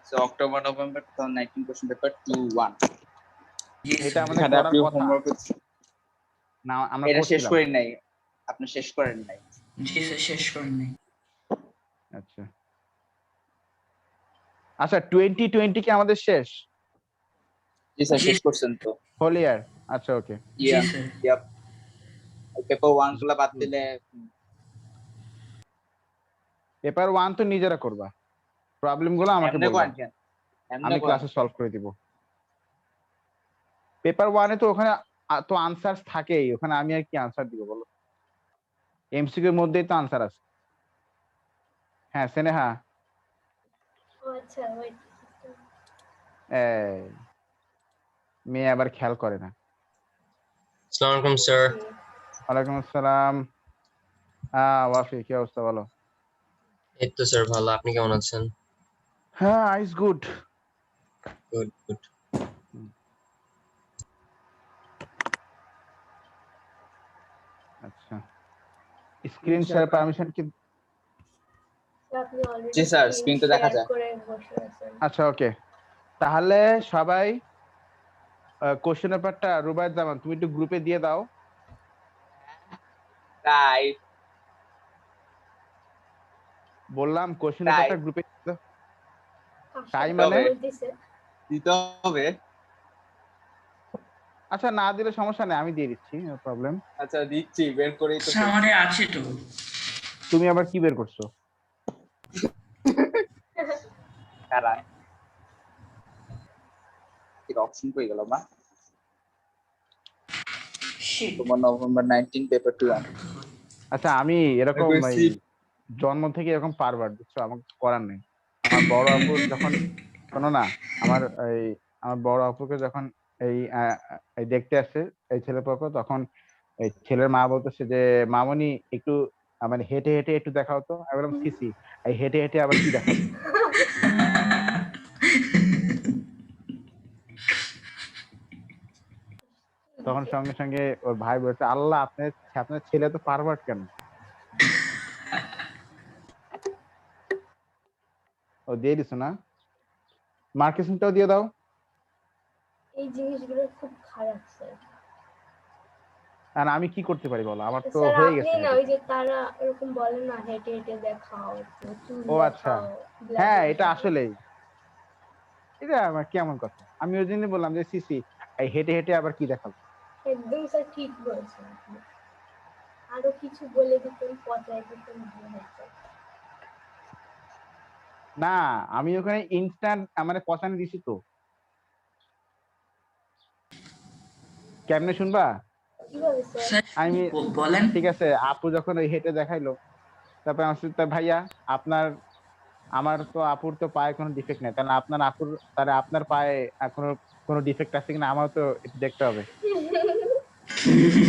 So October November 2019 question paper 2-1 এটা আমাদের করার কথা না, আমরা এটা শেষ করছিলাম। করেন নাই, আপনি শেষ করেন নাই? জি স্যার, শেষ করেন নাই। আচ্ছা আচ্ছা 2020 কি আমাদের শেষ? জি স্যার, শেষ করছেন তো হোল ইয়ার। আচ্ছা ওকে। জি স্যার। ইয়াপ, পেপার 1 গুলো বাদ দিলে পেপার 1 তো নিজেরা করবা, প্রবলেম গুলো আমাকে এমনি বলবা, কোয়ান কেন? আমি ক্লাসে সলভ করে দিব। পেপার 1 এ তো ওখানে তো আনসার থাকেই, ওখানে আমি আর কি আনসার দিব বলো? এমসিকিউ এর মধ্যেই তো আনসার আছে। হ্যাঁ স্নেহা, আচ্ছা ওয়েট, এই মেয়ে আবার খেয়াল করে না। আসসালামু আলাইকুম স্যার। ওয়ালাইকুম আসসালাম। ওয়াফি কি অবস্থা বলো? এই তো স্যার ভালো, আপনি কেমন আছেন? হ্যাঁ আইস গুড। Good good. আচ্ছা স্ক্রিন শেয়ার পারমিশন কি? আপনি অলরেডি জি স্যার, স্ক্রিন তো দেখা যায়। করে বসে আছেন। আচ্ছা ওকে, তাহলে সবাই কোশ্চেন পেপারটা রুবায়েত জামান তুমি একটু গ্রুপে দিয়ে দাও। তাই বললাম কোশ্চেন পেপারটা গ্রুপে দিয়ে দাও। তাই মানে দিতে হবে। আচ্ছা না দিলে সমস্যা নেই, আমি দিয়ে দিচ্ছি, নো প্রবলেম। আচ্ছা দিচ্ছি, বের করেই তো। স্যার আমারে আছে তো। তুমি আবার কি বের করছো? কারা এর অপশন কই গেল মা? শিট। তোমার নভেম্বর 19 পেপার 2-1। আচ্ছা আমি এরকম জন্ম থেকে এরকম পারবার, বুঝছো, আমার কিছু করার নেই। আমার বড় আপুর যখন শোনো না, আমার বড় আপুকে যখন এই দেখতে আসছে এই ছেলে পাপা, তখন এই ছেলের মা বলতেছে যে মামনি একটু মানে হেঁটে হেঁটে একটু দেখাও তো। আমি বললাম সিসি এই হেঁটে হেঁটে আবার কি দেখাবো? তখন সঙ্গে সঙ্গে ওর ভাই বলছে আল্লাহ আপনার ছেলে তো পারভার্ট কেন? ও দিয়ে দিছো না? মার্কেশনটাও দিয়ে দাও। এই জিনিসগুলো খুব খারাপ স্যার। আর আমি কি করতে পারি বলো, আমার তো স্যার হয়ে আপনি গেছে। না ওই যে তারা এরকম বলে না হেঁটে হেঁটে দেখাও, চুল ও আচ্ছা, দেখাও, হ্যাঁ ব্লাড এটা আসলেই, এটা আমার কেমন কথা? আমি ওই জন্যই বললাম যে সিসি এই হেঁটে হেঁটে আবার কি দেখাবো? একদম স্যার ঠিক বলছেন আপনি। আরো কিছু বলে দিতেন, পচাই দিতেন, ভালো হতো। না আমি ওখানে ইনস্ট্যান্ট মানে পছানি দিছি তো, কেমনে শুনবা? কিভাবে স্যার? স্যার আমি বলেন। ঠিক আছে, আপু যখন ওই হেঁটে দেখাইলো, তারপর আমার সাথে ভাইয়া আমার তো আপুর তো পায়ে কোনো ডিফেক্ট নেই, তাহলে আপনার পায়ে এখনো কোনো ডিফেক্ট আছে কিনা আমারও তো একটু দেখতে হবে।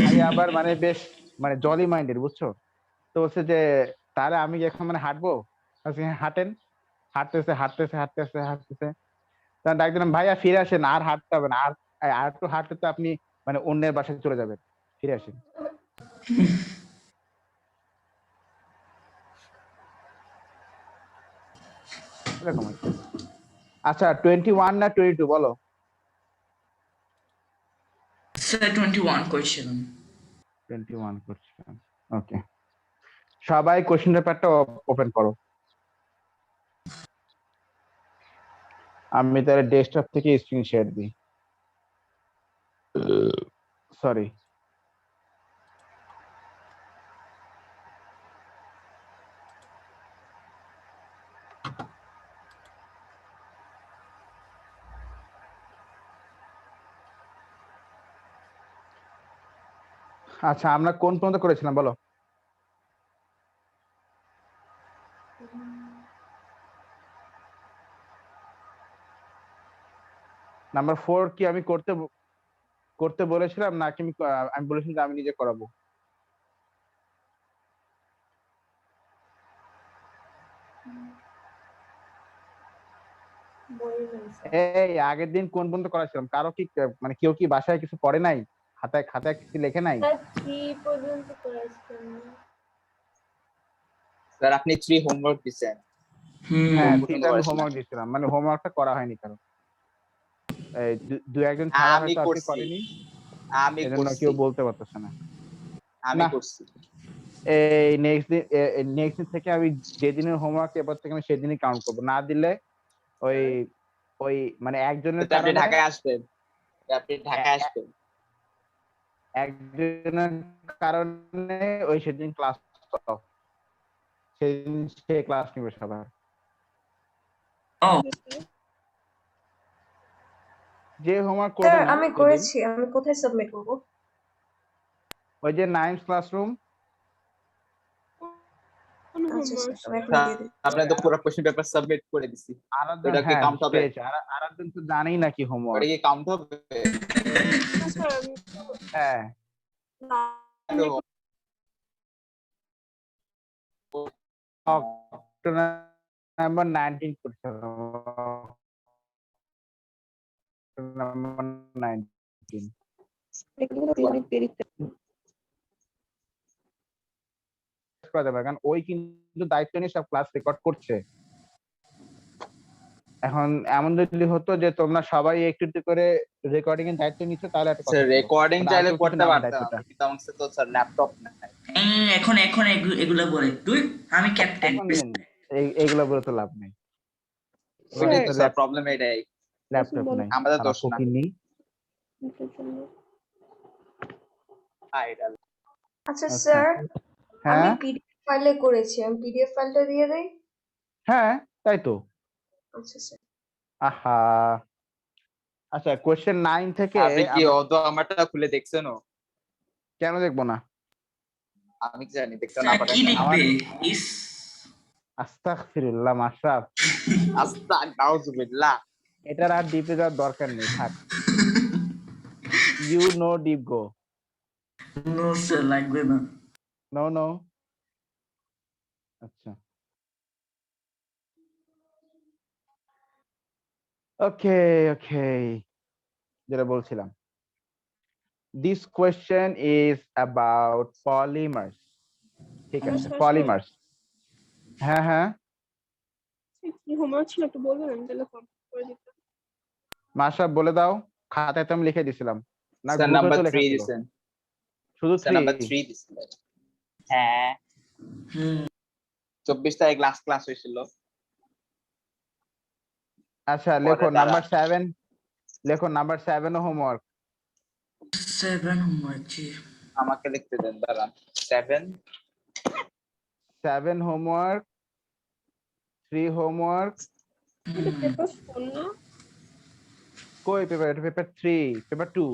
ভাইয়া আবার মানে বেশ মানে জলি মাইন্ডেড, বুঝছো তো, বলছে যে তাহলে আমি এখন মানে হাঁটবো? হ্যাঁ, হাঁটেন। হাঁটতেছে হাঁটতেছে হাঁটতেছে হাঁটতেছে, তখন ডাক দিলাম ভাইয়া ফিরে আসেন, আর হাঁটতে হবে না, আর একটু হাঁটতে তো আপনি মানে অন্যের বাসায় চলে যাবেন, ফিরে আসেন। এরকম আর কি। আচ্ছা 21 না 22 বলো? Sir 21 question. 21 করছিলাম। ওকে, সবাই কোশ্চেন পেপারটা ওপেন করো। আমি তাহলে ডেস্কটপ থেকে স্ক্রিন শেয়ার দিই। সরি। আচ্ছা আমরা কোন পর্যন্ত করেছিলাম বলো? নাম্বার 4 কি আমি করতে বলেছিলাম নাকি আমি বলেছিলাম যে আমি নিজে করাবো? এই আগের দিন কোন পর্যন্ত করাছিলাম? কারো কি মানে কেউ কি বাসায় কিছু পড়ে নাই? খাতায় কিছু লেখে নাই? স্যার 3 পর্যন্ত করেছেন। স্যার আপনি 3 হোমওয়ার্ক দিবেন। হ্যাঁ সম্পূর্ণ থিটা আমি করিস না। হোমওয়ার্ক দিয়েছিলাম, মানে হোমওয়ার্কটা করা হয়নি কারণ এই দু একজন ছাড়া আমি হয়তো আজকে করছি, করেনি, আমি এজন্য করছি, কেউ বলতে পারতেছে না। আমি না। করছি। এই নেক্সট দিন থেকে আমি যেদিনের হোমওয়ার্ক এবার থেকে আমি সেদিনই কাউন্ট করবো, না দিলে ওই ওই মানে একজনের তো আপনি কারণে ঢাকায় আসবেন, আপনি ঢাকায় আসবেন। একজনের কারণে ওই সেদিন ক্লাস অফ, সেদিন সে ক্লাস নিবে সবার। Oh, যে হোমওয়ার্ক করবে স্যার না আমি সেদিন, করেছি, আমি কোথায় সাবমিট করব? ওই যে 9th ক্লাসরুম, আচ্ছা স্যার, আমি এখন দিয়ে দিই। আপনি তো পুরো কোশ্চেন পেপার সাবমিট করে দিছি, আরাধ্যন, ওটা কি হ্যাঁ কাউন্ট হবে? পেয়েছে। আরাধ্যন তো জানেই না কি ওটা হোমওয়ার্ক। কি কাউন্ট হবে? হ্যাঁ নাম্বার 19 করছে, নাম্বার 19 করা যাবে, কারণ ওই কিন্তু দায়িত্ব নিয়ে সব ক্লাস রেকর্ড করছে। এখন এমন যদি হতো যে তোমরা সবাই একটু একটু করে রেকর্ডিং এর দায়িত্ব নিচ্ছ, তাহলে একটা কথা স্যার ছিল। রেকর্ডিং মানে চাইলে আরেকটু কিছু করতে নামার পারতাম, দায়িত্বটা। কিন্তু আমার কাছে তো স্যার ল্যাপটপ নাই। এখন এখন এগুলো বলে তুই, আমি ক্যাপ্টেন। এখন এইগুলো বলে তো লাভ নেই, ওইটাই তো স্যার প্রবলেম, এটাই ল্যাপটপ নাই, আমাদের দোষ না। নেই। আচ্ছা আচ্ছা। স্যার, আমি হ্যাঁ পিডিএফ ফাইলে করেছি, আমি পিডিএফ ফাইলটা দিয়ে দেই। হ্যাঁ তাই তো। আচ্ছা স্যার। আহা, আচ্ছা কোশ্চেন 9 থেকে আপনি কি অত আমারটা খুলে দেখছেন? কেন দেখবো না? আমি কি জানি দেখতে না স্যার পারেন। কি লিখবে? ইস, আস্তাগফিরুল্লাহ মাশরাফ, আস্তাগফিরুল্লাহ। এটার আর ডিপে যাওয়ার দরকার নেই, থাক। ইউ নো ডিপ গো। নো স্যার লাগবে না। No no. আচ্ছা ওকে ওকে, যেটা বলছিলাম, this question is about polymers. ঠিক আছে, পলিমার্স। হ্যাঁ হ্যাঁ, কি হোমওয়ার্ক ছিল একটু বলবেন, আমি তাহলে কমপ্লিট করে দিতাম। মাশরাফ বলে দাও, খাতায় তো আমি লিখে দিছিলাম না, স্যার গ্রুপে নাম্বার তো লেখা 3 ছিল। দিবেন, শুধু স্যার নাম্বার 3 দিছিলেন। হ্যাঁ 24 তারিখ লাস্ট ক্লাস হয়েছিল। আচ্ছা লেখো নাম্বার 7, লেখো নাম্বার 7 ও হোমওয়ার্ক। 7 হোমওয়ার্ক জি। আমাকে লিখতে দেন, দাঁড়ান। 7 হোমওয়ার্ক, 3 হোমওয়ার্ক। এটা পেপার 4 না? কই পেপার? এটা পেপার 3, পেপার 2।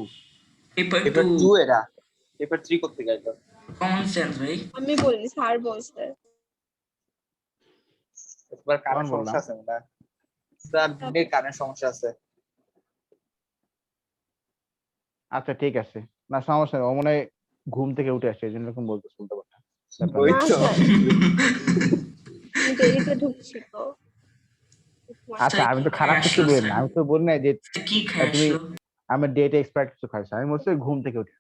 পেপার পেপার 2 2 এটা, পেপার 3 করতে গেল। কমন সেন্স ভাই। আমি বলিনি, স্যার বলছে। এবার কারণ কেমন বললাম? সমস্যা আছে না স্যার, নেট কারণে সমস্যা আছে। আচ্ছা ঠিক আছে, না সমস্যা নেই, ও মনে হয় ঘুম থেকে উঠে আসছে, এই জন্য এরকম বলতে শুনতে পারতাম। ওই না তো স্যার, আমি দেরিতে ঢুকছি তো। আচ্ছা আমি তো খারাপ কিছু বলি না, আমি তো বলি না যে কি খাই তুমি আসলো? আমি ডেট এক্সপার্ট কিছু খাইছো, আমি বলছি ঘুম থেকে উঠে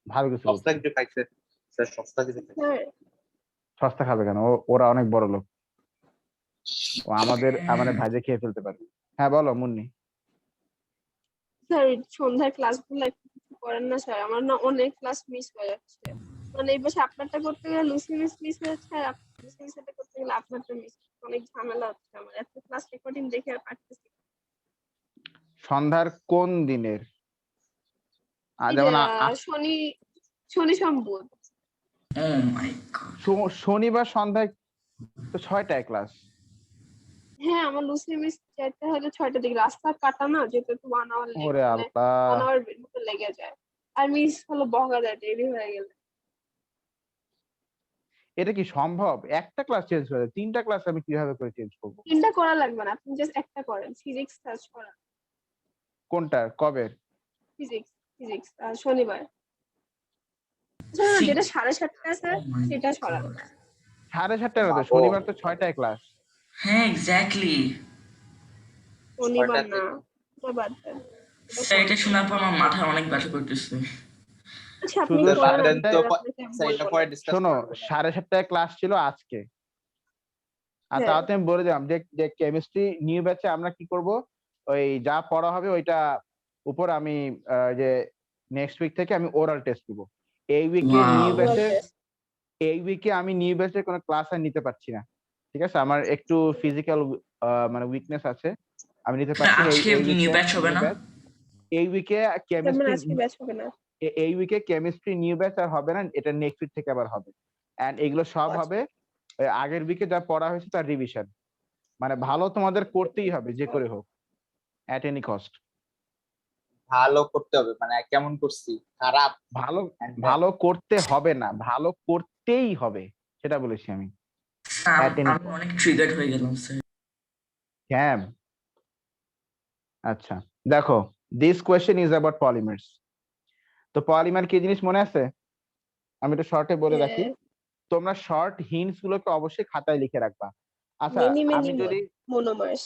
ভালো কিছু বলছি। সস্তা কিছু খাইছে স্যার, সস্তা কিছু খাইছে। স্যার সস্তা খাবে কেন? ওরা অনেক বড় লোক, ও আমাদের ভাজে খেয়ে ফেলতে পারে। হ্যাঁ বলো মুন্নি। স্যার সন্ধ্যার ক্লাসগুলো একটু কিছু করেন না স্যার, আমার না অনেক ক্লাস মিস হয়ে যাচ্ছে। মানে এই বছর আপনারটা করতে গেলে লুসি মিস হয়ে যাচ্ছে, আর লুসি মিসটা করতে গেলে আপনারটা মিস, অনেক ঝামেলা হচ্ছে আমার। এত ক্লাস রেকর্ডিং দেখে আর পারতেছি না। সন্ধ্যার কোন দিনের? এই যে, যেমন শনি সোম বুধ। ও মাই গড। শনিবার সন্ধ্যায় তো 6টায় ক্লাস। হ্যাঁ, আমার লুসি মিস যেতে হলে 6টার দিকে, রাস্তা কাটা না, যেতে তো 1 আওয়ার ওরে মানে আল্লাহ, 1 আওয়ার মতো লেগে যায়। আর মিস হলো বকা যায় দেরি হয়ে গেলে। এটা কি সম্ভব? একটা ক্লাস চেঞ্জ করে 3টা ক্লাস আমি কিভাবে করে চেঞ্জ করব? 3টা করা লাগবে না, আপনি জাস্ট একটা করেন, ফিজিক্স সার্চ করেন। কোনটা কবে? ফিজিক্স শনিবার। যেটা 7:30 আছে সেটা সরান। 7:30 না তো, শনিবার তো 6টায় ক্লাস। হ্যাঁ এক্স্যাক্টলি। শনিবার না, বাদ দেন। স্যার এটা শোনার পর আমার মাথা অনেক ব্যথা করতেছে। আচ্ছা আপনি শুধু করেন, দেন তো, আপনাকে স্যার এটা বলবো পরে না। ডিসকাস শোনো, করব। 7:30 ক্লাস ছিল আজকে, আর হ্যাঁ। তাও তো আমি বলে দিলাম যে কেমিস্ট্রি নিউ ব্যাচে আমরা কি করব, ওই যা পড়া হবে ওইটা উপর আমি যে নেক্সট উইক থেকে আমি ওরাল টেস্ট দিব। এই উইকে Wow. নিউ Oral ব্যাচে test। আমি নিউ ব্যাচে কোনো ক্লাস আর নিতে পারছি না, ঠিক আছে? আমার একটু ফিজিক্যাল মানে উইকনেস আছে, আমি নিতে পারছি না। আজকে কি নিউ ব্যাচ হবে না? এই উইকে তার মানে কেমিস্ট্রি আজকে ব্যাচ হবে না। এই উইকে কেমিস্ট্রি নিউ ব্যাচ আর হবে না, এটা নেক্সট উইক থেকে আবার হবে। এন্ড এগুলো সব আচ্ছা। হবে ওই আগের উইকে যা পড়া হয়েছে তার রিভিশন। মানে ভালো তোমাদের করতেই হবে যে করে হোক, এট এনি কস্ট। ভালো করতে হবে মানে কেমন করছি, খারাপ ভালো and bad? ভালো করতে হবে না, ভালো করতেই হবে, সেটা বলেছি আমি। At any আমি অনেক ট্রিগার্ড হয়ে গেলাম স্যার। হ্যাঁ, আচ্ছা দেখো, this question is about polymers. তো পলিমার কি জিনিস মনে আছে? আমি একটু শর্টে বলে রাখি, তোমরা শর্ট হিন্টস গুলোকে অবশ্যই খাতায় লিখে রাখবা। আচ্ছা মেনি আমি যদি মনোমার্স।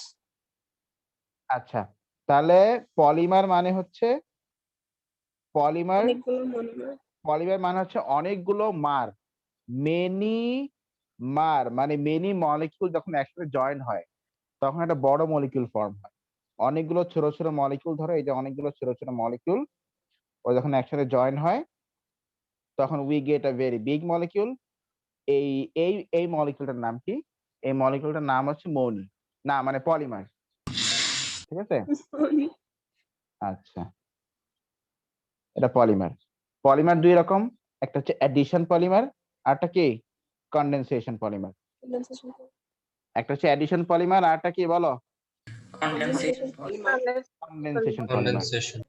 আচ্ছা তাহলে পলিমার মানে হচ্ছে পলিমার অনেকগুলো মনোমার। পলিমার মানে হচ্ছে অনেকগুলো মার। মেনি মার মানে মেনি মলিকিউল যখন একসাথে জয়েন হয় তখন একটা বড় মলিকিউল ফর্ম হয়। অনেকগুলো ছোট ছোট মলিকিউল, ধরো এই যে অনেকগুলো ছোট ছোট মলিকিউল ও যখন একসাথে জয়েন হয় তখন we get a very big molecule. এই এই এই মলিকিউলটার নাম কি? এই মলিকিউলটার নাম হচ্ছে মৌনি, না মানে পলিমার, ঠিক আছে? আচ্ছা, এটা পলিমার। পলিমার দুই রকম, একটা হচ্ছে অ্যাডিশন পলিমার, আরটা কি কনডেনসেশন পলিমার। একটা হচ্ছে অ্যাডিশন পলিমার, আরটা কি বলো? Condensation condensation polymer. কন্ডেনসেশন।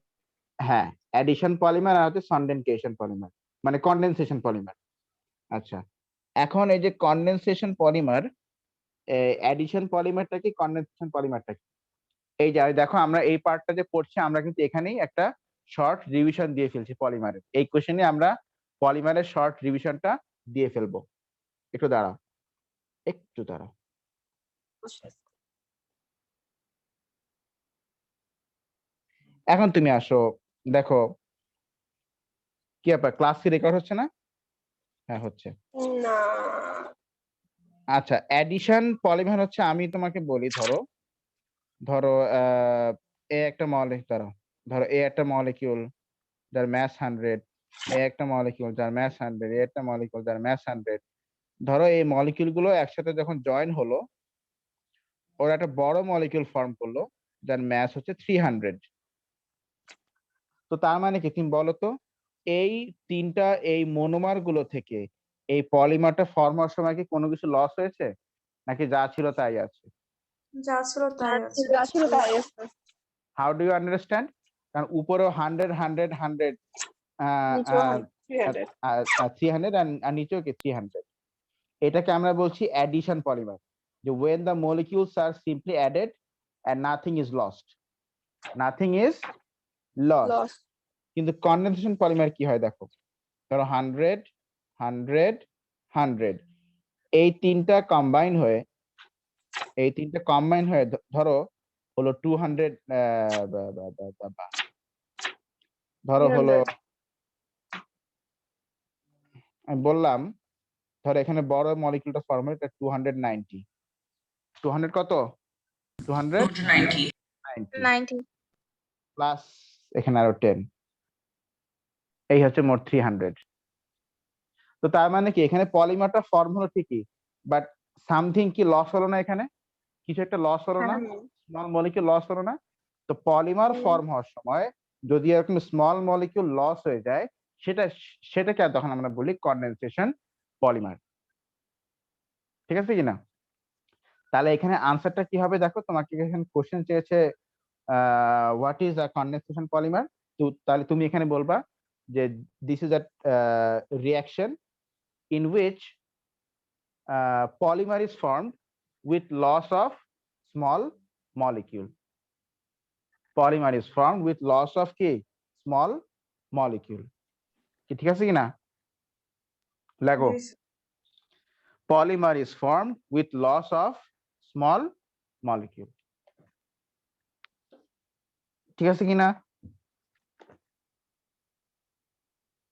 হ্যাঁ, অ্যাডিশন পলিমার আর হচ্ছে সনডেনসেশন পলিমার, মানে কনডেনসেশন পলিমার। আচ্ছা, এখন এই যে কনডেনসেশন পলিমার, অ্যাডিশন পলিমারটা কি, কনডেনসেশন পলিমারটা কি? এই যে দেখো আমরা এই পার্টটা যে পড়ছি আমরা কিন্তু এখানেই একটা শর্ট রিভিশন দিয়ে ফেলছি পলিমারের। এই কোশ্চেনে আমরা পলিমারের শর্ট রিভিশনটা দিয়ে ফেলবো। একটু দাঁড়াও, একটু দাঁড়াও। এখন তুমি আসো, দেখো কি ব্যাপার, ক্লাস কি রেকর্ড হচ্ছে না? হ্যাঁ হচ্ছে। না। আচ্ছা, অ্যাডিশন পলিমার হচ্ছে, আমি তোমাকে বলি, ধরো ধরো এ একটা মলিকিউল, ধরো এ একটা মলিকিউল যার ম্যাস 100, এ একটা মলিকিউল যার ম্যাস 100, এ একটা মলিকিউল যার ম্যাস 100। ধরো এই মলিকিউল গুলো একসাথে যখন জয়েন হলো ওরা একটা বড় মলিকিউল ফর্ম করলো যার ম্যাস হচ্ছে 300। তো তার মানে কি তুমি বলো তো, এই তিনটা এই মনোমার গুলো থেকে এই পলিমারটা ফর্ম হওয়ার সময় কি কোনো কিছু লস হয়েছে, নাকি যা ছিল তাই আছে? যা ছিল তাই আছে। যা ছিল তাই আছে। How do you understand? কারণ উপরেও 100 100 100, নিচেও 300। 300 আর নিচেও কি 300। এটাকে আমরা বলছি অ্যাডিশন পলিমার, যে when the molecules are simply added and nothing is lost, nothing is lost। Loss. কিন্তু কনডেনসেশন পলিমার কি হয় দেখো, ধরো 100 100 100, এই তিনটা কম্বাইন হয়ে ধরো হলো 200, ধরো হলো, আমি বললাম ধরো এখানে বড় মলিকিউলটা ফর্ম হয় 290, 200 কত, 290 90 প্লাস এখানে আরো 10, এই হচ্ছে মোট 300। তো তার মানে কি এখানে পলিমারটা ফর্ম হলো ঠিকই, বাট সামথিং কি লস হলো না? এখানে কিছু একটা লস হলো না, স্মল মলিকিউল লস হলো না? তো পলিমার ফর্ম হওয়ার সময় যদি এরকম স্মল মলিকিউল লস হয়ে যায় সেটাকে তখন আমরা বলি কনডেনসেশন পলিমার, ঠিক আছে কিনা? তাহলে এখানে আনসারটা কি হবে দেখো, তোমাকে এখানে কোশ্চেন চেয়েছে what is a condensation polymer. তো তাহলে তুমি এখানে বলবা যে this is a reaction in which polymer is formed with loss of small molecule. Polymer is formed with loss of কি small molecule, কি ঠিক আছে কিনা? লেখো, polymer is formed with loss of small molecule, ঠিক আছে কিনা?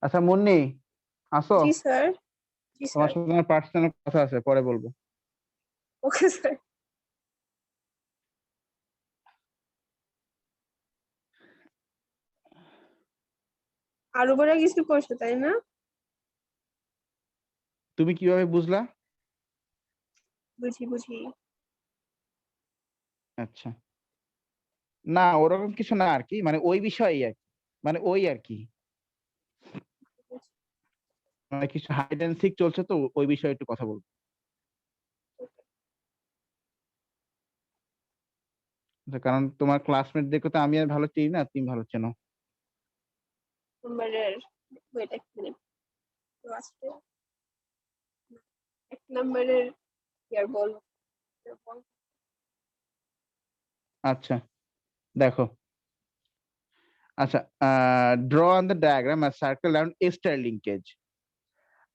আচ্ছা মুন্নি আসো, জি স্যার। জি তোমার স্যার। সাথে আমার পার্সোনাল কথা আছে, পরে বলবো। Okay sir. আর উপরে কিছু করছে তাই না? তুমি কিভাবে বুঝলা? বুঝি। আচ্ছা, না ওরকম কিছু না আর কি, মানে ওই বিষয়ই আর কি, মানে ওই আর কি, মানে কিছু হাইড অ্যান্ড সিক চলছে তো ওই বিষয়ে একটু কথা বলবো। কারণ তোমার ক্লাসমেটদেরকে তো আমি আর ভালো চিনি না, তুমি ভালো চেনো। নাম্বারের ওয়েট এক মিনিট, লাস্টে এক নাম্বারের ইয়ার বল। আচ্ছা দেখো, আচ্ছা draw on the diagram a circle around ester linkage.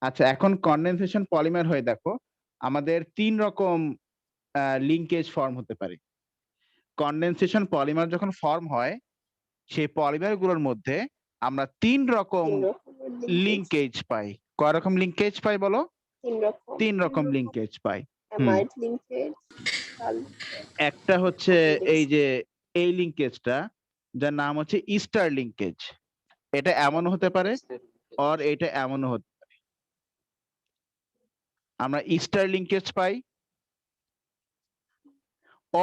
আচ্ছা এখন কনডেনসেশন পলিমার হয়ে দেখো আমাদের 3 রকম লিঙ্কেজ ফর্ম হতে পারে। কনডেনসেশন পলিমার যখন ফর্ম হয় সেই পলিমার গুলোর মধ্যে আমরা 3 রকম লিঙ্কেজ পাই। কয় রকম লিঙ্কেজ পাই বলো? 3 রকম লিঙ্কেজ পাই। অ্যামাইড লিঙ্কেজ, একটা হচ্ছে এই যে এই লিঙ্কেজটা, যার নাম হচ্ছে ইস্টার লিঙ্কেজ। এটা এমন হতে পারে আর এটা এমনও হতে পারে। আমরা ইস্টার লিঙ্কেজ পাই,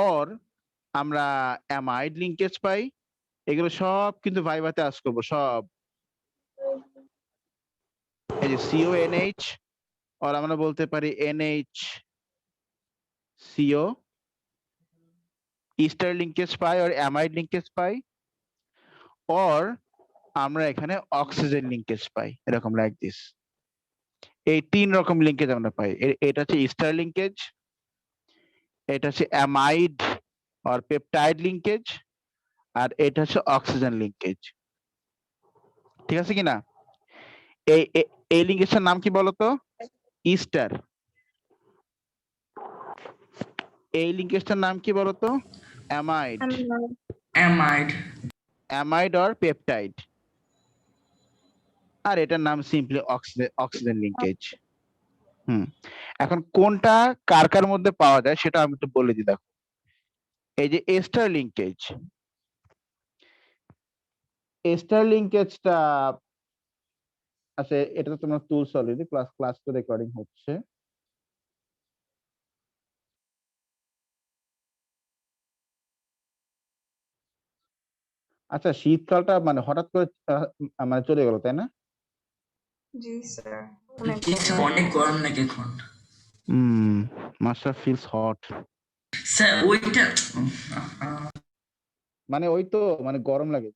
অর আমরা অ্যামাইড লিঙ্কেজ পাই। এগুলো সব কিন্তু ভাইভাতে আস করবো সব। এই যে CONH, আর আমরা বলতে পারি NHCO, ইস্টার লিঙ্কেজ পাই আর অ্যামাইড লিঙ্কেজ পাই, অর আমরা এখানে অক্সিজেন লিঙ্কেজ পাই, এরকম লাইক দিস। এই 3 রকম লিঙ্কেজ আমরা পাই। এটা হচ্ছে ইস্টার লিঙ্কেজ, এটা হচ্ছে অ্যামাইড আর পেপটাইড লিঙ্কেজ, আর এটা হচ্ছে অক্সিজেন লিঙ্কেজ। ঠিক আছে কিনা? এই লিঙ্কেজটার নাম কি বলতো? ইস্টার। এই লিঙ্কেজটার নাম কি বলতো? অ্যামাইড। অ্যামাইড। অ্যামাইড আর পেপটাইড। আর এটার নাম সিম্পলি অক্সিজেন লিঙ্কেজ। এখন কোনটা কার কার মধ্যে পাওয়া যায় সেটা আমি একটু বলে দিই। দেখো এই যে এস্টার লিঙ্কেজ, এস্টার লিঙ্কেজটা আছে, এটা তো তোমরা টুলস অলরেডি ক্লাস তো রেকর্ডিং হচ্ছে। আচ্ছা শীতকালটা মানে হঠাৎ করে মানে চলে গেল তাই না? জি স্যার, অনেক গরম লাগে এখন। Master feels hot. স্যার ওইটা মানে ওই তো মানে গরম লাগে।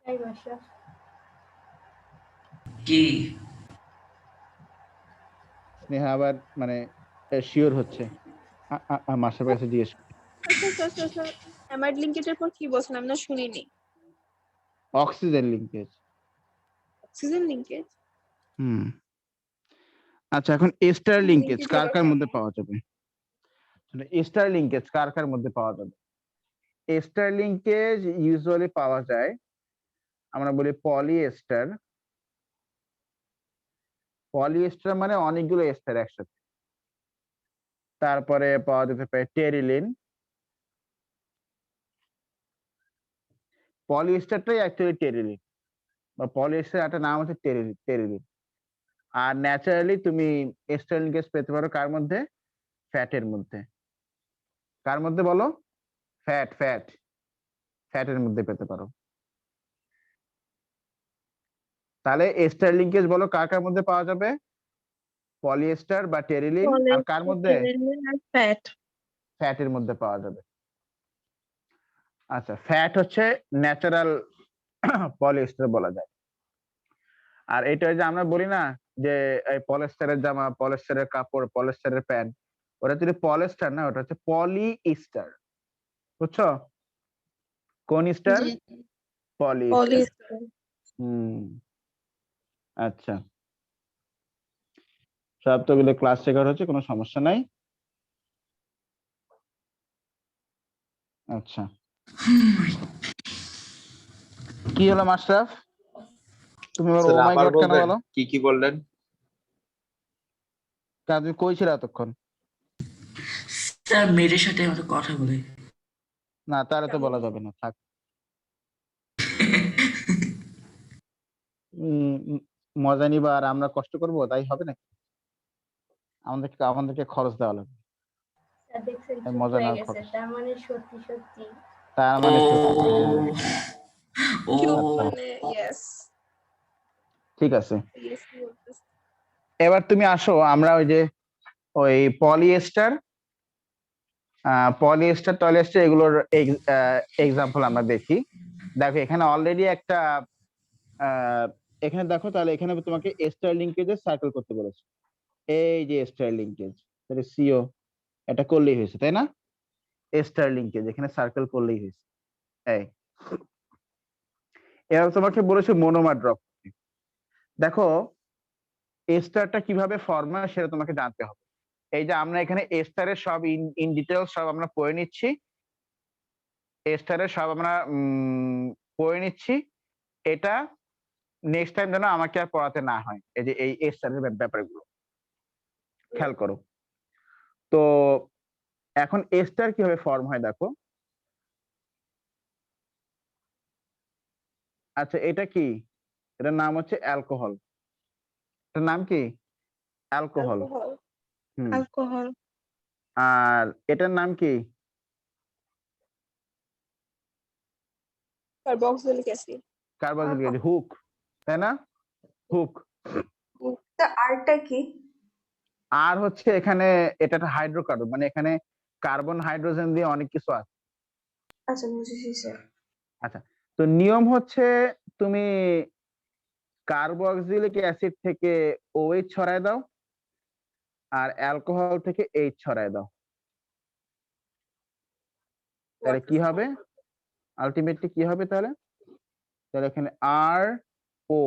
তাই মাস্টার। কি স্নেহা আবার মানে শিওর হচ্ছে, মাস্টার কাছে জিজ্ঞেস। আচ্ছা, অ্যামাইড লিঙ্কেজের পর কি বলছিলাম না শুনিনি। Oxygen linkage. Oxygen linkage. আচ্ছা এখন এস্টার লিঙ্কেজ লিঙ্কেজ কার আবার কার কেমন? মধ্যে পাওয়া যাবে? এস্টার লিঙ্কেজ কার কার মধ্যে পাওয়া যাবে? এস্টার লিঙ্কেজ ইউজুয়ালি পাওয়া যায়, আমরা বলি পলিএস্টার। পলিএস্টার মানে অনেকগুলো এস্টার একসাথে। তারপরে পাওয়া যেতে পারে টেরিলিন। পলিএস্টারটাই অ্যাকচুয়ালি টেরিলিন, বা পলিএস্টার একটা নাম হচ্ছে টেরিলিন। আর ন্যাচারালি তুমি এস্টার লিঙ্কেজ পেতে পারো কার মধ্যে? ফ্যাটের মধ্যে। কার মধ্যে বলো? ফ্যাটের মধ্যে পেতে পারো। তাহলে এস্টার লিঙ্কেজ বলো কার কার মধ্যে পাওয়া যাবে? পলিএস্টার বা টেরিলিন, আর কার মধ্যে? ফ্যাটের মধ্যে পাওয়া যাবে। আচ্ছা ফ্যাট হচ্ছে ন্যাচারাল পলিএস্টার বলা যায়। আর এটা যে আমরা বলি না যে এই পলিএস্টারের জামা, পলিএস্টারের কাপড়, পলিএস্টারের প্যান্ট, ওটা যদি পলিএস্টার না, ওটা হচ্ছে পলিইস্টার। বুঝছো? কোন ইস্টার? পলিইস্টার। আচ্ছা সব তো গুলো ক্লাস রেকর্ড হচ্ছে, কোনো সমস্যা নাই। আচ্ছা কি হলো মাশরাফি, তুমি আবার ও মাই আবার গড কেন বলবেন বলো? কি কি বললেন? তুমি কই ছিলে এতক্ষণ? স্যার মেয়েদের সাথে আমাদের কথা বলে। না তারা তো বলা যাবে না, থাক। মজা নিবা আর আমরা কষ্ট করবো, তাই হবে নাকি? আমাদেরকে খরচ দেওয়া লাগবে। স্যার দেখছেন এই চুপ মজা হয়ে নেওয়ার গেছে, খরচ। তার মানে সত্যি সত্যি। তার ও মানে সত্যি। ও চুপ আচ্ছা মানে ইয়েস, ঠিক আছে, ইয়েস বলতেছে। এবার তুমি আসো, আমরা ওই পলিয়েস্টার টলিয়েস্টার এগুলোর এক্সাম্পল আমরা দেখি। দেখো এখানে অলরেডি একটা এখানে দেখো, তাহলে এখানে তোমাকে এস্টার লিঙ্কেজে সার্কেল করতে বলেছে। এই যে এস্টার লিঙ্কেজ, তাহলে সিও এটা করলেই হয়েছে, তাই না? এস্টার লিঙ্কেজ এখানে সার্কেল করলেই হয়েছে। এই এবার তোমাকে বলেছে মনোমার ড্রপ। দেখো এস্টারটা কিভাবে ফর্ম হয় সেটা তোমাকে জানতে হবে। এই যে আমরা এখানে এস্টারের সব ইন ডিটেলস সব আমরা পড়ে নিচ্ছি, এস্টারের সব আমরা পড়ে নিচ্ছি। এটা নেক্সট টাইম যেন আমাকে আর পড়াতে না হয়, এই যে এই এস্টারের ব্যাপারগুলো খেয়াল করো। তো এখন এস্টার কিভাবে ফর্ম হয় দেখো। আচ্ছা এটা কি, এটার নাম হচ্ছে অ্যালকোহল। এটার নাম কি? অ্যালকোহল। অ্যালকোহল, হুম। অ্যালকোহল। আর এটার নাম কি? Carboxylic acid. Carboxylic acid, hook, তাই না? হুক। তা আরটা কি? আর হচ্ছে এখানে এটা একটা হাইড্রোকার্বন, মানে এখানে কার্বন হাইড্রোজেন দিয়ে অনেক কিছু আছে। আচ্ছা বুঝেছি স্যার। আচ্ছা, তো নিয়ম হচ্ছে তুমি কার্বক্সিলিক অ্যাসিড থেকে OH ছড়ায় দাও আর অ্যালকোহল থেকে H ছড়ায় দাও, তাহলে কি হবে? আলটিমেটলি কি হবে তাহলে? তাহলে এখানে আর ও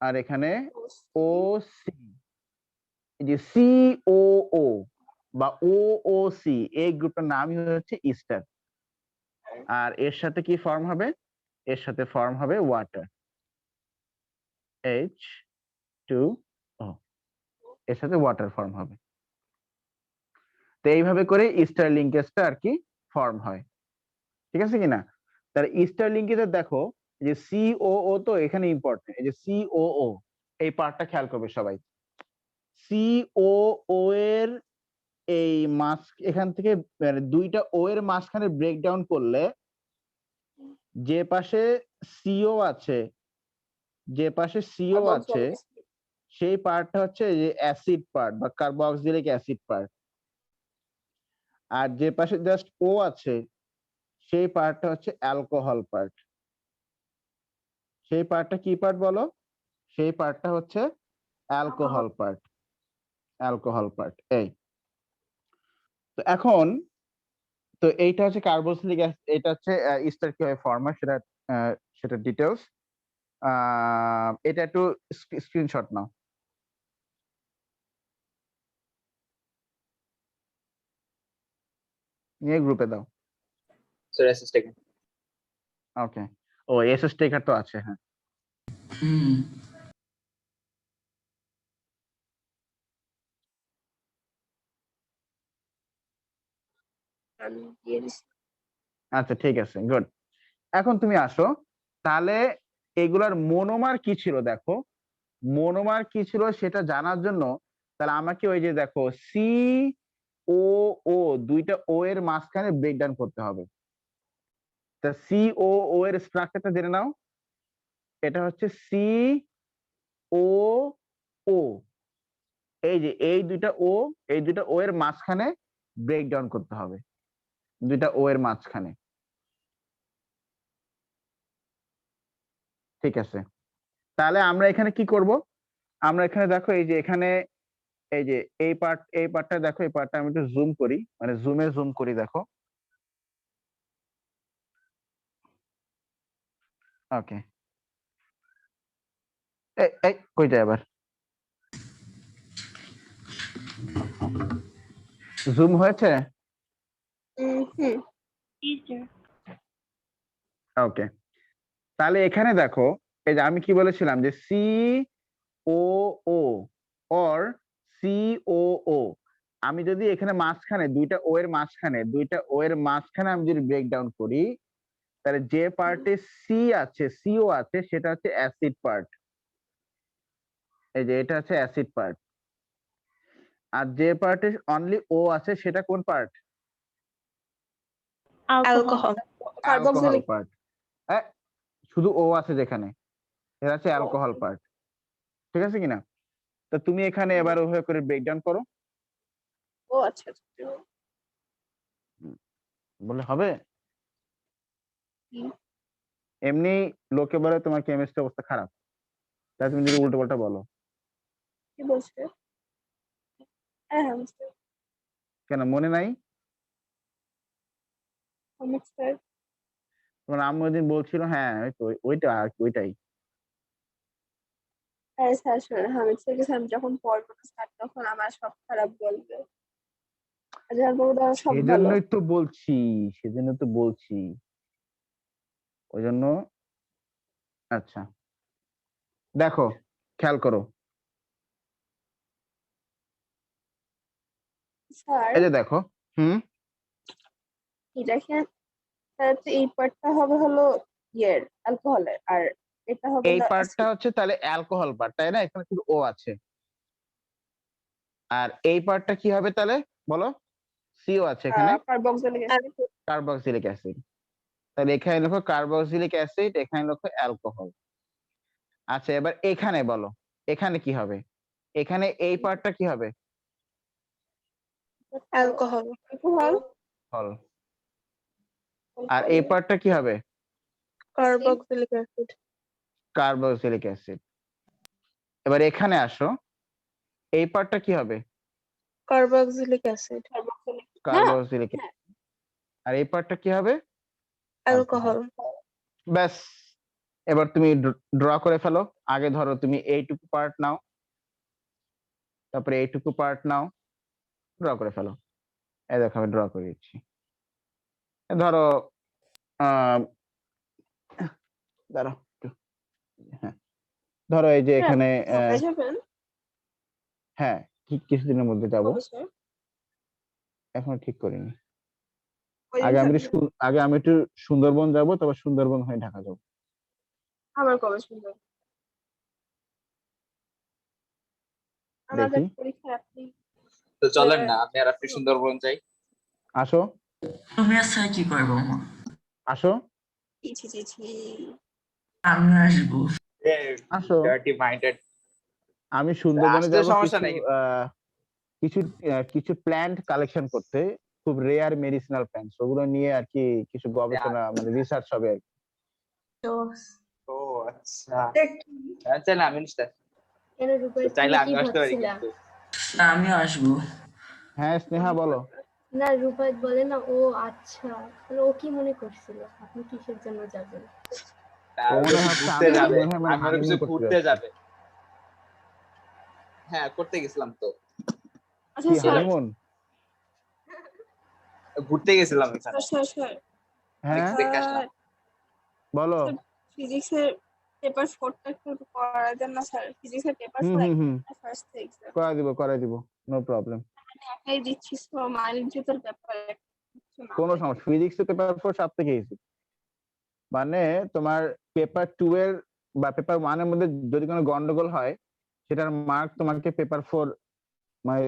আর এখানে ও সি, এই যে COO বা OOC, এই গ্রুপটার নামই হচ্ছে ইস্টার। আর এর সাথে কি ফর্ম হবে? এর সাথে ফর্ম হবে ওয়াটার, H2O, এর সাথে ওয়াটার ফর্ম হবে। তো এইভাবে করে ইস্টার লিঙ্কেজটা আর কি ফর্ম হয়, ঠিক আছে কিনা? তাহলে ইস্টার লিঙ্কেজে দেখো যে COO তো এখানে ইম্পর্টেন্ট, এই যে COO এই পার্টটা খেয়াল করবে সবাই। COO এর এই মাস এখান থেকে মানে দুইটা ও এর মাঝখানে ব্রেকডাউন করলে যে পাশে CO আছে, যে পাশে CO আছে কার্বক্সিলিক অ্যাসিড। সেই পার্টটা হচ্ছে যে অ্যাসিড পার্ট বা কার্বক্সিলিক অ্যাসিড পার্ট। আর যে পাশে জাস্ট O আছে সেই পার্টটা হচ্ছে অ্যালকোহল পার্ট। সেই পার্টটা কি পার্ট বলো? সেই পার্টটা হচ্ছে অ্যালকোহল পার্ট, অ্যালকোহল পার্ট। এই তো এখন তো এইটা হচ্ছে কার্বক্সিলিক অ্যাসিড, এটা হচ্ছে ইস্টার কিভাবে ফর্ম হয় সেটা সেটা ডিটেলস। এটা একটু স্ক্রিনশট নাও, নিয়ে গ্রুপে দাও। স্যার অ্যাসিস্ট ওকে, ও এসএস টেকার তো আছে, হ্যাঁ। হুম আমি দিয়ে দিচ্ছি। আচ্ছা ঠিক আছে, গুড। এখন তুমি আসো, তাহলে এগুলার মনোমার কি ছিল দেখো। মনোমার কি ছিল সেটা জানার জন্য তাহলে আমাকে ওই যে দেখো COO দুইটা ও এর মাঝখানে ব্রেকডাউন করতে হবে। তা COO এর স্ট্রাকচারটা জেনে নাও। এটা হচ্ছে COO, এই যে এই দুইটা ও এর মাঝখানে ব্রেকডাউন করতে হবে, দুইটা ও এর মাঝখানে, ঠিক আছে? তাহলে আমরা এখানে কি করব? আমরা এখানে দেখো এই যে এখানে এই যে এই পার্টটা দেখো, এই পার্টটা আমি একটু জুম করি, মানে জুম করি দেখো। ওকে, এই কই যায় আবার? জুম হয়েছে? হুম। ওকে, তাহলে এখানে দেখো এই যে আমি কি বলেছিলাম যে COO or COO আমি যদি এখানে মাঝখানে দুইটা ও এর মাঝখানে আমি যদি ব্রেক ডাউন করি, তাহলে যে পার্টে সিও আছে সেটা হচ্ছে অ্যাসিড পার্ট। এই যে এটা হচ্ছে অ্যাসিড পার্ট। আর যে পার্টে অনলি ও আছে সেটা কোন পার্ট? অ্যালকোহল। Alcohol part. শুধু ও আছে যেখানে, এটা হচ্ছে অ্যালকোহল পার্ট। ঠিক আছে কিনা? তো তুমি এখানে এবার ওভাবে করে ব্রেকডাউন করো, ও আচ্ছা আচ্ছা। বলে হবে? হুম। এমনি লোকে বলে তোমার কেমিস্ট্রি অবস্থা খারাপ, তাই তুমি যদি উল্টো পাল্টা বলো। কি বলছে? হ্যাঁ হ্যাঁ বুঝতে কেন মনে নাই? পারছি। তোমার আম্মু ওইদিন বলছিল, হ্যাঁ ওই তো ওইটা আর কি, ওইটাই। হ্যাঁ স্যার শোনেন, হামিদ স্যারকে স্যার যখন পড়বো না স্যার তখন আমার সব খারাপ বলবে, আর যখন বলবো তখন সব ভালো। সেজন্য তো বলছি ওই জন্য। আচ্ছা দেখো, খেয়াল করো, স্যার এই যে দেখো। দেখেন স্যার, তো এই পার্টটা হবে হলো অ্যালকোহলের, আর এটা হবে এই হলো পার্টটা acid। হচ্ছে তাহলে অ্যালকোহল পার্ট, তাই না? এখানে শুধু ও আছে। আর এই পার্টটা কি হবে তাহলে বলো? সিও আছে এখানে, কার্বক্সিলিক অ্যাসিড। Carboxylic acid. তাহলে এখানে লেখো কার্বক্সিলিক অ্যাসিড, এখানে লেখো অ্যালকোহল। আচ্ছা এবার এখানে বলো, এখানে কি হবে? এখানে এই পার্টটা কি হবে? অ্যালকোহল। হল। আর এই পার্টটা কি হবে? Carboxylic acid. Carboxylic acid. এবার এখানে আসো, এই পার্টটা কি হবে? Carboxylic acid. কার্বক্সিলিক। আর এই পার্টটা কি হবে? অ্যালকোহল। ব্যাস, এবার তুমি ড্র করে ফেলো। আগে ধরো তুমি এইটুকু পার্ট নাও, তারপরে এইটুকু পার্ট নাও, ড্র করে ফেলো। এই দেখো আমি ড্র করে দিচ্ছি। ধরো দাঁড়াও একটু। হ্যাঁ ধরো এই যে এখানে হ্যাঁ কিছুদিনের মধ্যে যাব, এখনো ঠিক করিনি। আগে আমি একটু সুন্দরবন যাব, তারপর সুন্দরবন হয়ে ঢাকা যাব। আমার কবে সুন্দর আমাদের দেখি পরীক্ষা আপনি তো চলেন না, আপনি সুন্দরবন যাই। আসো তুমি আর স্যার কি করবো? আসো আমি আসবো। আসো। Dirty minded. আমি সুন্দরবনে আসতে যাব সমস্যা নাই। কিছু প্ল্যান্ট কালেকশন করতে, খুব রেয়ার মেডিসিনাল প্ল্যান্টস, ওগুলো নিয়ে আর কি কিছু গবেষণা মানে রিসার্চ হবে আর কি। ও আচ্ছা, চাইলে আমি কেন রূপাই, চাইলে তুমি আমি কি আসতে পারি ভাবছিলা? কিন্তু। আমিও আসবো। হ্যাঁ স্নেহা বলো। না রূপাই বলে না, ও আচ্ছা, তাহলে ও কি মনে করছিল আপনি কিসের জন্য যাবেন? ও মনে হচ্ছে ঘুরতে যাবে, মনে হয় মানে আমি মনে হানিমুন করছি করতে ঘুরতে যাচ্ছি। যাবে। হ্যাঁ করতে গেছিলাম তো। আচ্ছা কি স্যার, হানিমুন? ঘুরতে গেছিলাম এখানে, স্যার হ্যাঁ দেখে আসলাম। বলো। ফিজিক্সের পেপার 4টা একটু করা যান না স্যার? ফিজিক্সের পেপার 4 ফার্স্ট এক্সাম করাই দিব, নো প্রবলেম। একাই দিচ্ছি, তো মাইন্ড জুতার ব্যাপার কোনো সমস্যা, ফিজিক্স পেপার 4 সব থেকে ইজি। মানে তোমার পেপার 2 এর বা পেপার 1 এর মধ্যে যদি কোনো গন্ডগোল হয়, সেটার মার্ক তোমাকে পেপার 4 মানে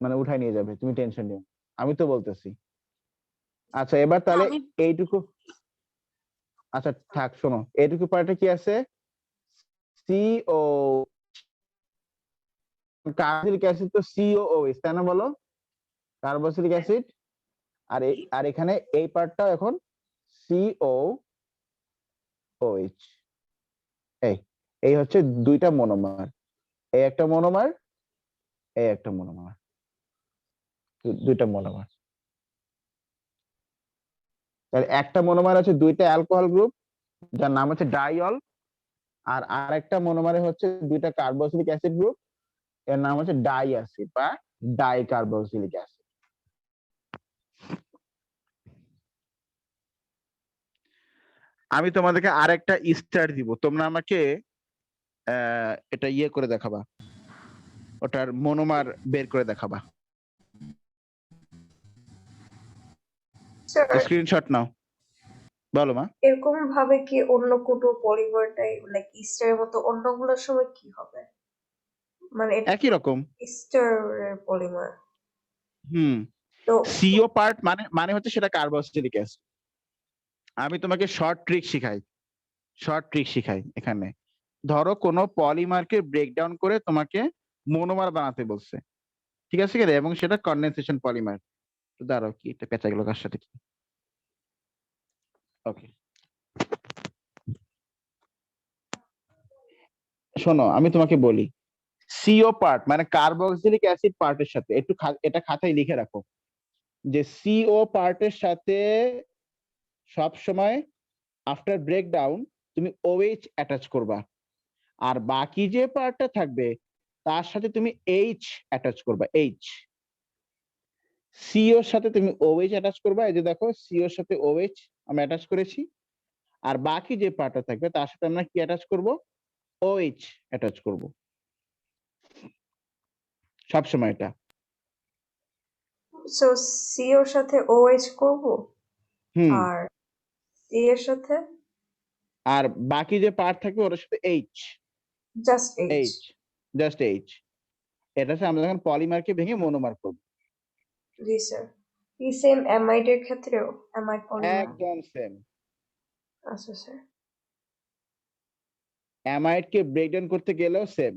মানে উঠাই নিয়ে যাবে, তুমি টেনশন নিও, আমি তো বলতেছি। আচ্ছা এবার তাহলে এইটুকু, আচ্ছা থাক শোনো, এইটুকু পার্টে কি আছে? সিও, কার্বক্সিলিক অ্যাসিড তো সিওওএইচ, তাই না বলো? Carboxylic acid. আর এখানে এই পার্টটাও এখন সিওওএইচ। এই হচ্ছে দুইটা মনোমার, এই একটা মনোমার, এই একটা মনোমার, দুইটা মনোমার। তাহলে একটা মনোমার আছে দুইটা অ্যালকোহল গ্রুপ, যার নাম হচ্ছে ডাইঅল। আর আরেকটা মনোমারে হচ্ছে দুইটা কার্বক্সিলিক অ্যাসিড গ্রুপ, এর নাম হচ্ছে ডাই অ্যাসিড বা ডাই কার্বক্সিলিক অ্যাসিড। আমি তোমাদেরকে আরেকটা স্টার দিব, তোমরা আমাকে এটা ইয়ে করে দেখাবা, ওটার মনোমার বের করে দেখাবা। স্যার স্ক্রিনশট নাও, বলো মা। এরকম ভাবে কি অন্য কোনো পলিমারটাই লাইক ইস্টারের মতো অন্যগুলোর সময় কি হবে? মানে এটা একই রকম। ইস্টারের পলিমার হুম। তো সিও পার্ট মানে মানে হচ্ছে সেটা কার্বক্সিলিক অ্যাসিড। আমি তোমাকে শর্ট ট্রিক শিখাই এখানে। ধরো কোনো পলিমারকে ব্রেকডাউন করে তোমাকে মনোমার বানাতে বলছে, ঠিক আছে কি রে? এবং সেটা কনডেনসেশন পলিমার। দাঁড়াও, কি এটা পেঁচা গেল কার সাথে কি? ওকে, শোনো আমি তোমাকে বলি, সিও পার্ট মানে কার্বক্সিলিক অ্যাসিড পার্টের সাথে একটু এটা খাতায় লিখে রাখো যে সিও পার্টের সাথে সব সময় আফটার ব্রেকডাউন তুমি ওএইচ অ্যাটাচ করবা, আর বাকি যে পার্টটা থাকবে তার সাথে তুমি এইচ অ্যাটাচ করবা। এইচ সিওর সাথে তুমি ওএইচ অ্যাটাচ করবা, এই যে দেখো সিওর সাথে ওএইচ আমরা অ্যাটাচ করেছি, আর বাকি যে পার্টটা থাকবে তার সাথে আমরা কি অ্যাটাচ করব? ওএইচ অ্যাটাচ করব সব সময় এটা। সো সি এর সাথে ওএইচ করব হুম। আর সি এর সাথে আর বাকি যে পার্ট থাকবে ওটার সাথে H, just H. Just H. এটা হচ্ছে আমরা যখন পলিমারকে ভেঙে মনোমার করব। জি স্যার। এই সেম অ্যামাইড এর ক্ষেত্রেও অ্যামাইড পলিমার? একদম সেম। আচ্ছা স্যার। অ্যামাইডকে ব্রেকডাউন করতে গেলেও সেম।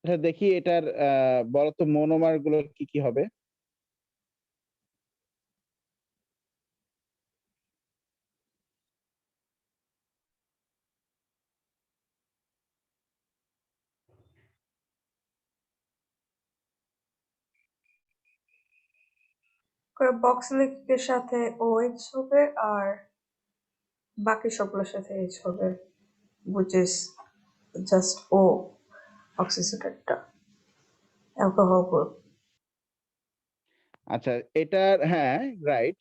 আচ্ছা দেখি এটার বলো তো মনোমার গুলো কি কি হবে? কার্বক্সিলিকের সাথে ওএইচ হবে আর বাকি সবগুলোর সাথে এইচ হবে, which is just O অক্সিসেটেডটা অ্যালকোহল গ্রুপ। আচ্ছা এটার, হ্যাঁ রাইট।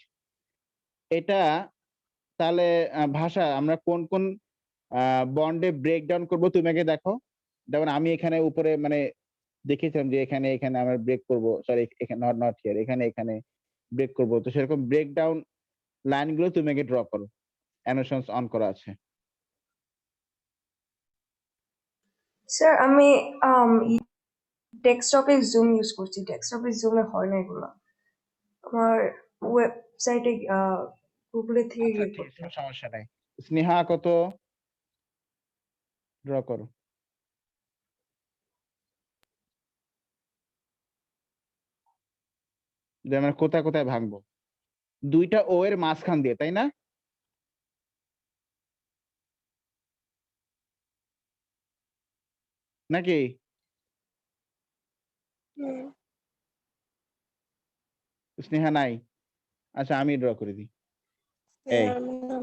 এটা তাহলে ভাষা আমরা কোন কোন বন্ডে ব্রেকডাউন করব তুমি আগে দেখো। যেমন আমি এখানে উপরে মানে দেখেছিলাম যে এখানে এখানে আমরা ব্রেক করব, সরি এখানে নট নট হিয়ার, এখানে এখানে ব্রেক করব। তো সেরকম ব্রেকডাউন লাইনগুলো তুমি আগে ড্র করো, অ্যানোশনস অন করা আছে। স্যার আমি ডেস্কটপে জুম ইউজ করছি, ডেস্কটপে জুমে হয় না এগুলো, আমার ওয়েবসাইটে গুগলে থেকে আচ্ছা গিয়ে ঠিক করতে আছে, হবে। সমস্যা নাই। স্নেহা কত ড্র করো। যে আমরা কোথায় কোথায় ভাঙবো? দুইটা ও এর মাঝখান দিয়ে, তাই না? নাকি? হুম স্নেহা নাই? আচ্ছা আমি ড্র করে দিই। এই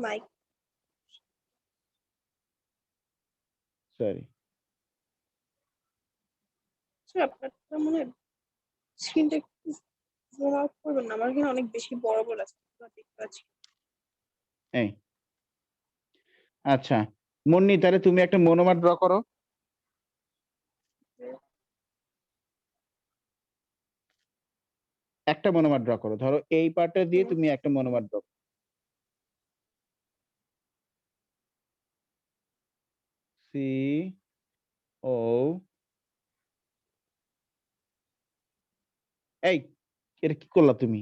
মাইক সরি, স্যার আপনারটা মনে হয় স্ক্রিনটা একটু জুম আউট করবেন না, আমার এখানে অনেক বেশি বড় বড় আছে দেখতে পাচ্ছি। এই আচ্ছা মুন্নি, তাহলে তুমি একটা মনোমার ড্র করো। একটা মনোমার ড্র করো, ধরো এই পার্টটা দিয়ে তুমি একটা মনোমার ড্র। সি ও, এই এটা কি করলা তুমি?